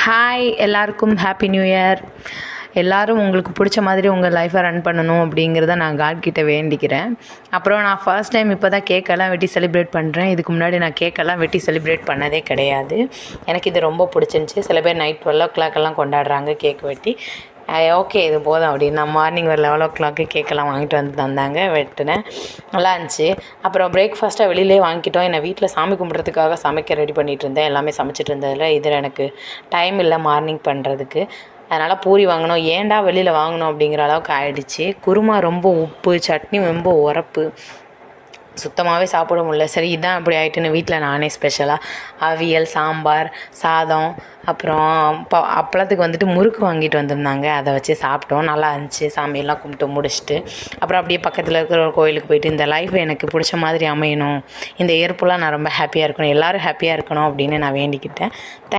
Hi எல்லாருக்கும் happy new year. எல்லோரும் உங்களுக்கு பிடிச்ச மாதிரி உங்கள் லைஃப்பை ரன் பண்ணணும் அப்படிங்கிறத நான் காட் கிட்ட வேண்டிக்கிறேன். அப்புறம் நான் ஃபர்ஸ்ட் டைம் இப்போ தான் கேக்கெல்லாம் வெட்டி செலிப்ரேட் பண்ணுறேன். இதுக்கு முன்னாடி நான் கேக்கெல்லாம் வெட்டி செலிப்ரேட் பண்ணதே கிடையாது. எனக்கு இது ரொம்ப பிடிச்சிருந்துச்சி. சில பேர் நைட் 12 கொண்டாடுறாங்க கேக் வெட்டி. ஓகே இது போதும் அப்படின்னு நான் மார்னிங் ஒரு 11 கேக்கெல்லாம் வாங்கிட்டு வந்து தந்தாங்க, வெட்டினேன், நல்லா இருந்துச்சு. அப்புறம் பிரேக்ஃபாஸ்ட்டாக வெளியிலே வாங்கிட்டோம். என்னை வீட்டில் சாமி கும்பிட்றதுக்காக சமைக்க ரெடி பண்ணிகிட்டு இருந்தேன், எல்லாமே சமைச்சிட்டு இருந்ததில் இதில் எனக்கு டைம் இல்லை மார்னிங் பண்ணுறதுக்கு. அதனால் பூரி வாங்கினோம். ஏன்டா வெளியில் வாங்கணும் அப்படிங்கிற அளவுக்கு ஆகிடுச்சு. குருமா ரொம்ப உப்பு, சட்னி ரொம்ப உரப்பு, சுத்தமாகவே சாப்பிட முடியல. சரி இதான் அப்படி ஆகிட்டுன்னு வீட்டில் நானே ஸ்பெஷலாக அவியல், சாம்பார், சாதம், அப்புறம் அப்பளத்துக்கு வந்துட்டு முறுக்கு வாங்கிட்டு வந்திருந்தாங்க, அதை வச்சு சாப்பிட்டோம். நல்லா இருந்துச்சு. சாமியெல்லாம் கும்பிட்டு முடிச்சுட்டு அப்புறம் அப்படியே பக்கத்தில் இருக்கிற ஒரு கோயிலுக்கு போயிட்டு இந்த லைஃப் எனக்கு பிடிச்ச மாதிரி அமையணும், இந்த இயர்ஃபுல்லாக நான் ரொம்ப ஹாப்பியாக இருக்கணும், எல்லோரும் ஹாப்பியாக இருக்கணும் அப்படின்னு நான் வேண்டிக்கிட்டேன்.